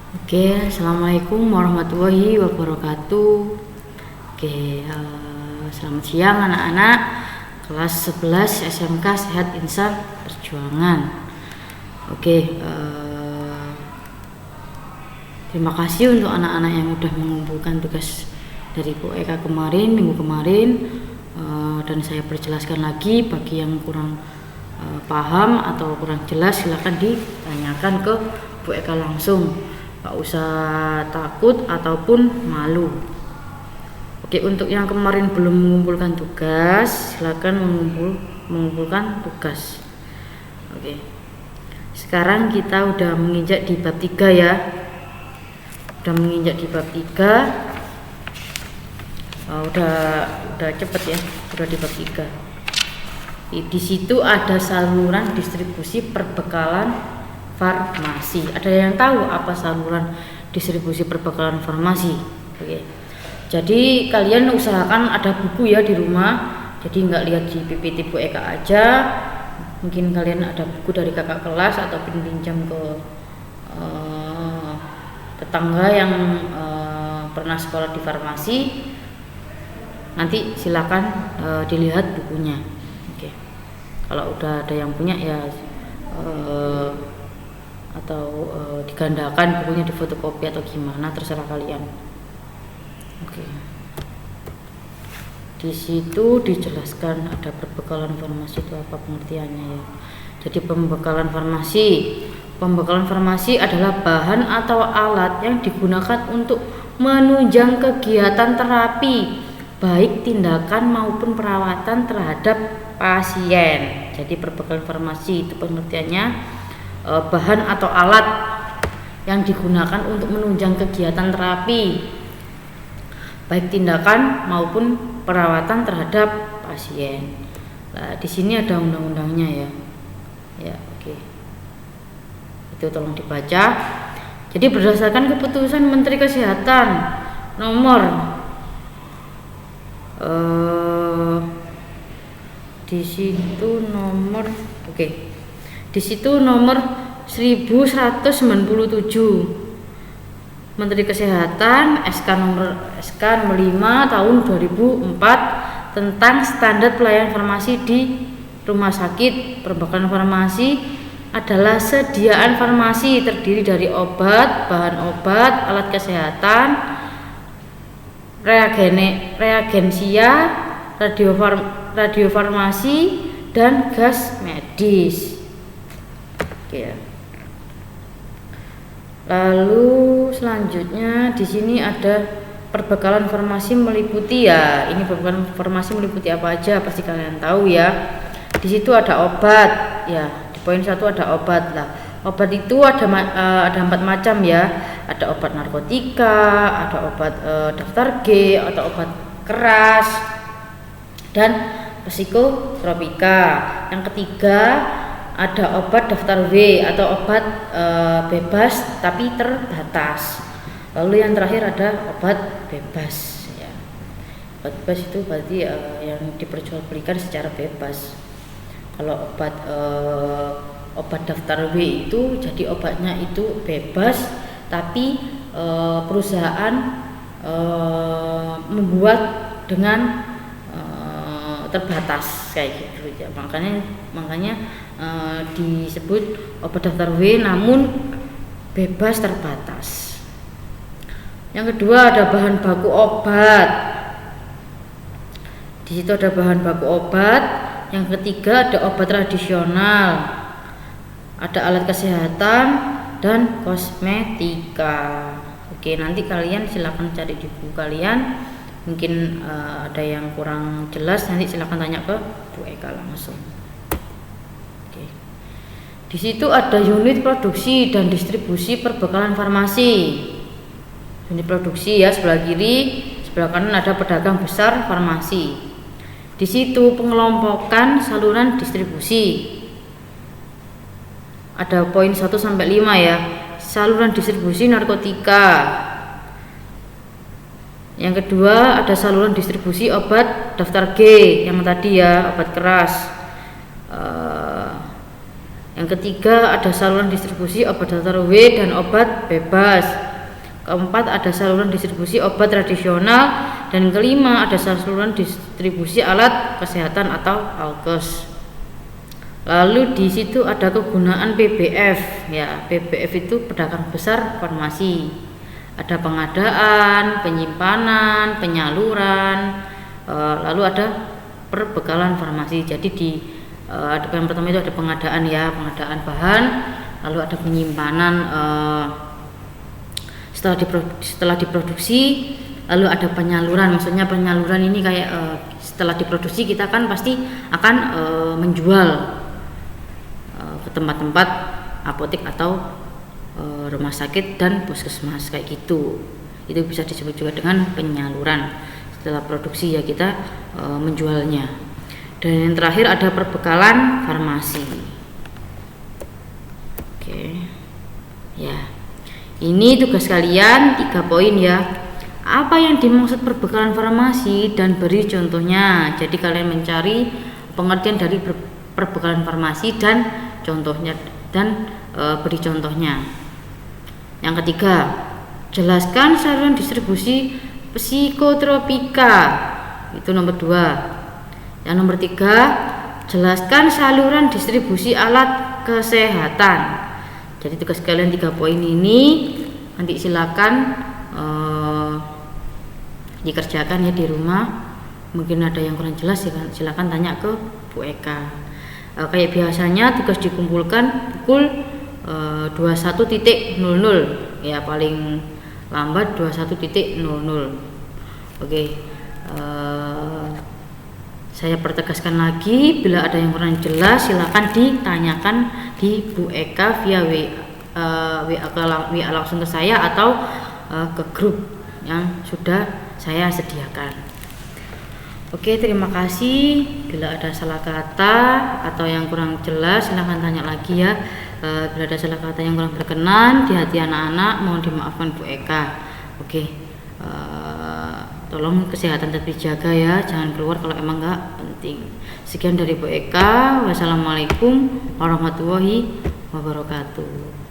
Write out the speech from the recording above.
Oke, assalamualaikum warahmatullahi wabarakatuh. Selamat siang anak-anak kelas 11 SMK Sehat Insan Perjuangan. Terima kasih untuk anak-anak yang sudah mengumpulkan tugas dari Bu Eka minggu kemarin, dan saya perjelaskan lagi. Bagi yang kurang paham atau kurang jelas, silakan ditanyakan ke Bu Eka langsung. Gak usah takut ataupun malu. Untuk yang kemarin belum mengumpulkan tugas, silakan mengumpulkan tugas. Sekarang kita udah menginjak di bab 3 ya. Udah menginjak di bab 3. Udah cepet ya. Udah di bab 3. Di situ ada saluran distribusi perbekalan farmasi. Ada yang tahu apa saluran distribusi perbekalan farmasi? Jadi kalian usahakan ada buku ya di rumah. Jadi nggak lihat di PPT Bu Eka aja. Mungkin kalian ada buku dari kakak kelas atau pinjam ke tetangga yang pernah sekolah di farmasi. Nanti silakan dilihat bukunya. Kalau udah ada yang punya ya, atau digandakan bukunya, difotokopi atau gimana, terserah kalian. Di situ dijelaskan ada perbekalan farmasi itu apa pengertiannya ya. Jadi pembekalan farmasi adalah bahan atau alat yang digunakan untuk menunjang kegiatan terapi, baik tindakan maupun perawatan terhadap pasien. Jadi perbekalan farmasi itu pengertiannya bahan atau alat yang digunakan untuk menunjang kegiatan terapi, baik tindakan maupun perawatan terhadap pasien. Nah, di sini ada undang-undangnya ya. Itu tolong dibaca. Jadi berdasarkan keputusan Menteri Kesehatan nomor di situ nomor 1197 Menteri Kesehatan SK nomor 5 tahun 2004 tentang standar pelayanan farmasi di rumah sakit. Perbekalan farmasi adalah sediaan farmasi terdiri dari obat, bahan obat, alat kesehatan, reagensia, radiofarmasi, dan gas medis. Lalu selanjutnya di sini ada perbekalan farmasi meliputi ya. Ini perbekalan farmasi meliputi apa aja? Pasti kalian tahu ya. Di situ ada obat ya. Di poin 1 ada obat lah. Obat itu ada 4 macam ya. Ada obat narkotika, ada obat daftar G, atau obat keras, dan psikotropika. Yang ketiga ada obat daftar W atau obat bebas tapi terbatas. Lalu yang terakhir ada obat bebas ya. Obat bebas itu berarti yang diperjualbelikan secara bebas. Kalau obat daftar W itu jadi obatnya itu bebas tapi perusahaan membuat dengan terbatas kayak gitu ya. Makanya disebut obat daftar W namun bebas terbatas. Yang kedua ada bahan baku obat. Di situ ada bahan baku obat. Yang ketiga ada obat tradisional, ada alat kesehatan, dan kosmetika. Nanti kalian silakan cari di buku kalian. Mungkin ada yang kurang jelas, nanti silakan tanya ke Bu Eka langsung. Di situ ada unit produksi dan distribusi perbekalan farmasi. Unit produksi ya sebelah kiri, sebelah kanan ada pedagang besar farmasi. Di situ pengelompokan saluran distribusi. Ada poin 1 sampai 5 ya. Saluran distribusi narkotika. Yang kedua ada saluran distribusi obat daftar G yang tadi ya, obat keras. Yang ketiga, ada saluran distribusi obat Dr. W dan obat bebas. Keempat, ada saluran distribusi obat tradisional. Dan kelima, ada saluran distribusi alat kesehatan atau alkes. Lalu di situ ada kegunaan PBF. Ya, PBF itu pedagang besar farmasi. Ada pengadaan, penyimpanan, penyaluran, lalu ada perbekalan farmasi. Jadi di yang pertama itu ada pengadaan ya, pengadaan bahan, lalu ada penyimpanan setelah diproduksi, lalu ada penyaluran. Maksudnya penyaluran ini kayak setelah diproduksi kita kan pasti akan menjual ke tempat-tempat apotek atau rumah sakit dan puskesmas kayak gitu. Itu bisa disebut juga dengan penyaluran. Setelah produksi ya kita menjualnya. Dan yang terakhir ada perbekalan farmasi. Oke. Ya. Ini tugas kalian 3 poin ya. Apa yang dimaksud perbekalan farmasi dan beri contohnya. Jadi kalian mencari pengertian dari perbekalan farmasi dan contohnya dan beri contohnya. Yang ketiga, jelaskan saluran distribusi psikotropika. Itu nomor 2. Yang nomor 3, jelaskan saluran distribusi alat kesehatan. Jadi tugas kalian 3 poin ini nanti silakan dikerjakan ya di rumah. Mungkin ada yang kurang jelas silakan tanya ke Bu Eka. Kayak biasanya tugas dikumpulkan pukul 21.00 ya, paling lambat 21.00. Oke. Saya pertegaskan lagi, bila ada yang kurang jelas silakan ditanyakan di Bu Eka via WA langsung ke saya atau ke grup yang sudah saya sediakan. Oke, terima kasih. Bila ada salah kata atau yang kurang jelas silahkan tanya lagi ya. Bila ada salah kata yang kurang berkenan di hati anak-anak mohon dimaafkan Bu Eka. Oke. Tolong kesehatan tetap dijaga ya, jangan keluar kalau emang nggak penting. Sekian dari Bu Eka. Wassalamualaikum warahmatullahi wabarakatuh.